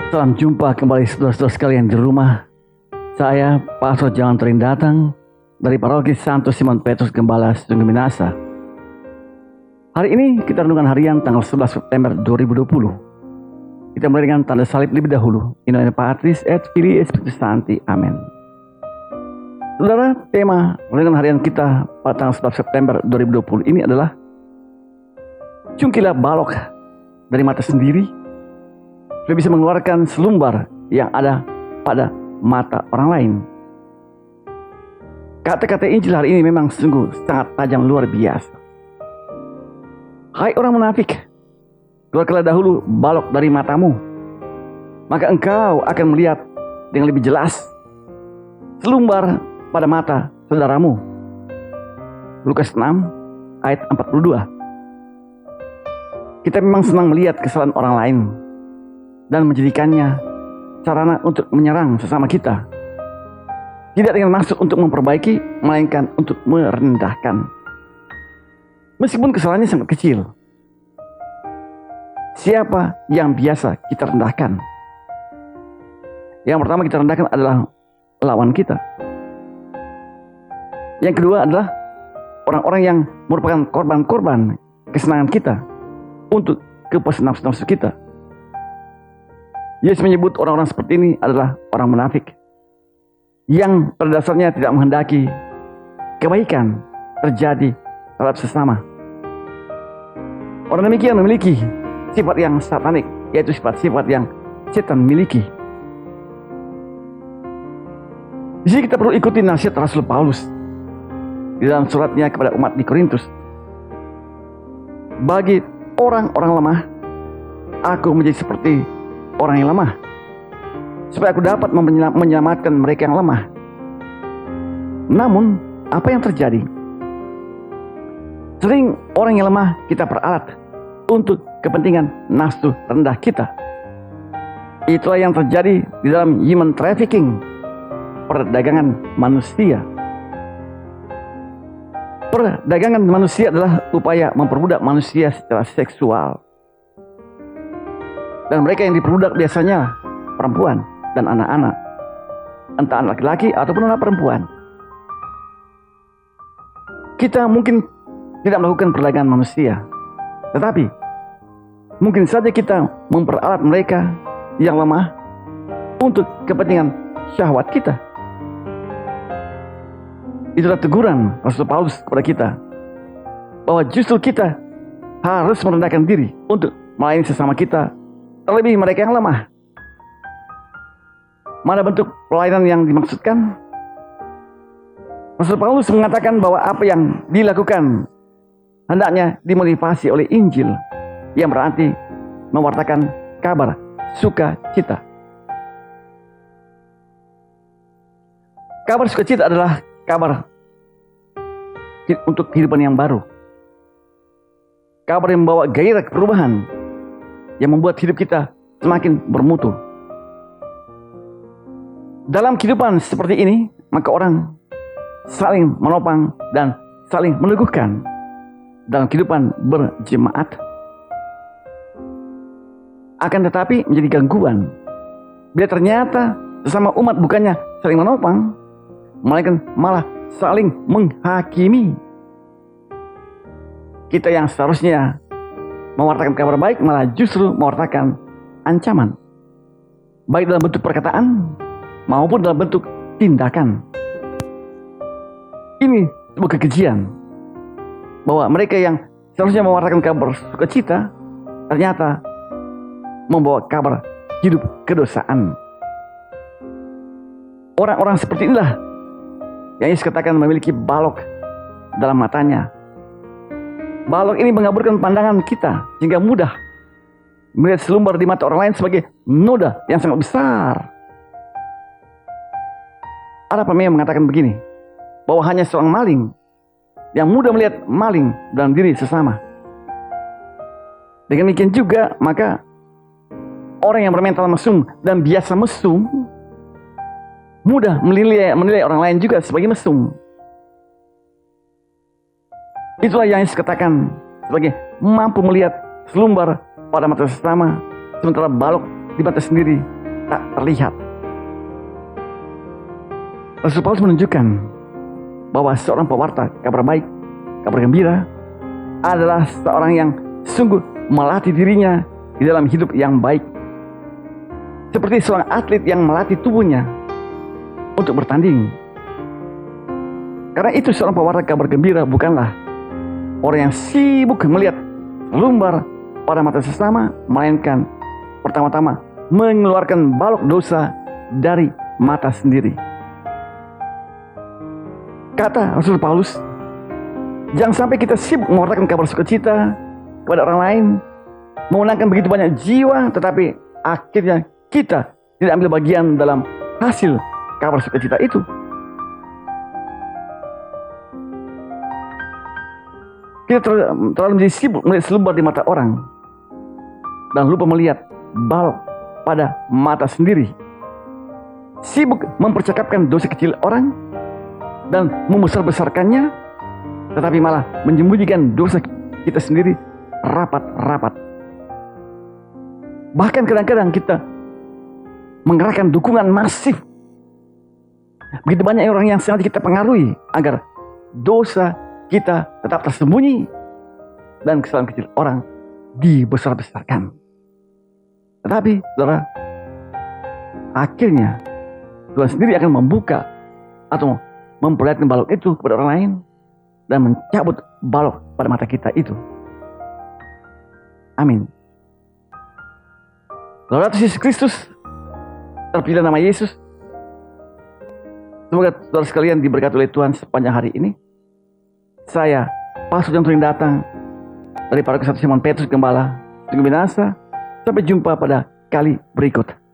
Salam jumpa kembali saudara-saudara sekalian di rumah. Saya Pastor Jalan Terin datang dari Paroki Santo Simon Petrus Gembala Sungguh Minasa. Hari ini kita renungan harian tanggal 11 September 2020. Kita mulai dengan tanda salib lebih dahulu. In nomine Patris et Filii et Spiritus Sancti. Amin. Saudara, tema renungan harian kita pada tanggal 11 September 2020 ini adalah cungkilah balok dari mata sendiri supaya bisa mengeluarkan selumbar yang ada pada mata orang lain. Kata-kata Injil hari ini memang sungguh sangat tajam luar biasa. Hai orang munafik, keluarkanlah dahulu balok dari matamu, maka engkau akan melihat dengan lebih jelas selumbar pada mata saudaramu. Lukas 6 ayat 42. Kita memang senang melihat kesalahan orang lain dan menjadikannya sarana untuk menyerang sesama kita. Tidak dengan maksud untuk memperbaiki, melainkan untuk merendahkan. Meskipun kesalahannya sangat kecil. Siapa yang biasa kita rendahkan? Yang pertama kita rendahkan adalah lawan kita. Yang kedua adalah orang-orang yang merupakan korban-korban kesenangan kita untuk kepuasan nafsu-nafsu kita. Yesus menyebut orang-orang seperti ini adalah orang munafik yang pada dasarnya tidak menghendaki kebaikan terjadi terhadap sesama. Orang demikian memiliki sifat yang satanik, yaitu sifat-sifat yang setan miliki. Di sini kita perlu ikuti nasihat Rasul Paulus di dalam suratnya kepada umat di Korintus. Bagi orang-orang lemah, aku menjadi seperti orang yang lemah, supaya aku dapat menyelamatkan mereka yang lemah. Namun, apa yang terjadi? Sering orang yang lemah kita peralat untuk kepentingan nafsu rendah kita. Itulah yang terjadi di dalam human trafficking, perdagangan manusia. Perdagangan manusia adalah upaya memperbudak manusia secara seksual. Dan mereka yang diperbudak biasanya perempuan dan anak-anak, entah anak laki-laki ataupun anak perempuan. Kita mungkin tidak melakukan perdagangan manusia, tetapi mungkin saja kita memperalat mereka yang lemah untuk kepentingan syahwat kita. Itulah teguran Rasul Paulus kepada kita, bahwa justru kita harus merendahkan diri untuk melayani sesama kita, terlebih mereka yang lemah. Mana bentuk pelayanan yang dimaksudkan? Rasul Paulus mengatakan bahwa apa yang dilakukan hendaknya dimotivasi oleh Injil, yang berarti mewartakan kabar sukacita. Kabar sukacita adalah kabar untuk kehidupan yang baru. Kabar yang membawa gairah perubahan, yang membuat hidup kita semakin bermutu. Dalam kehidupan seperti ini, maka orang saling menopang dan saling meneguhkan dalam kehidupan berjemaat. Akan tetapi menjadi gangguan bila ternyata sesama umat bukannya saling menopang, melainkan malah saling menghakimi. Kita yang seharusnya mewartakan kabar baik malah justru mewartakan ancaman, baik dalam bentuk perkataan maupun dalam bentuk tindakan. Ini sebuah kekejian, bahwa mereka yang seharusnya mewartakan kabar sukacita ternyata membawa kabar hidup kedosaan. Orang-orang seperti inilah yang Yesus katakan memiliki balok dalam matanya. Balok ini mengaburkan pandangan kita sehingga mudah melihat selumbar di mata orang lain sebagai noda yang sangat besar. Ada pemain yang mengatakan begini, bahwa hanya seorang maling yang mudah melihat maling dalam diri sesama. Dengan demikian juga, maka orang yang bermental mesum dan biasa mesum mudah menilai orang lain juga sebagai mesum. Itulah yang Yesus katakan sebagai mampu melihat selumbar pada mata sesama, sementara balok di mata sendiri tak terlihat. Rasul Paulus menunjukkan bahwa seorang pewarta kabar baik, kabar gembira adalah seorang yang sungguh melatih dirinya di dalam hidup yang baik. Seperti seorang atlet yang melatih tubuhnya untuk bertanding. Karena itu seorang pewarta kabar gembira bukanlah orang yang sibuk melihat lumbar pada mata sesama, melainkan pertama-tama mengeluarkan balok dosa dari mata sendiri. Kata Rasul Paulus, jangan sampai kita sibuk mewartakan kabar sukacita kepada orang lain, memenangkan begitu banyak jiwa, tetapi akhirnya kita tidak ambil bagian dalam hasil kabar sukacita itu. Kita terlalu menjadi sibuk melihat selumbar di mata orang dan lupa melihat balok pada mata sendiri. Sibuk mempercakapkan dosa kecil orang dan membesar-besarkannya, tetapi malah menyembunyikan dosa kita sendiri rapat-rapat. Bahkan kadang-kadang kita mengerahkan dukungan masif. Begitu banyak orang yang sengaja kita pengaruhi agar dosa kita tetap tersembunyi dan kesalahan kecil orang dibesar-besarkan. Tetapi saudara, akhirnya Tuhan sendiri akan membuka atau memperlihatkan balok itu kepada orang lain dan mencabut balok pada mata kita itu. Amin. Laudatus Yesus Kristus, terpilih nama Yesus. Semoga saudara sekalian diberkati oleh Tuhan sepanjang hari ini. Saya, Pastor John Trindatang, dari Paroki Santo Simon Petrus Gembala, Tunggu Minasa. Sampai jumpa pada kali berikut.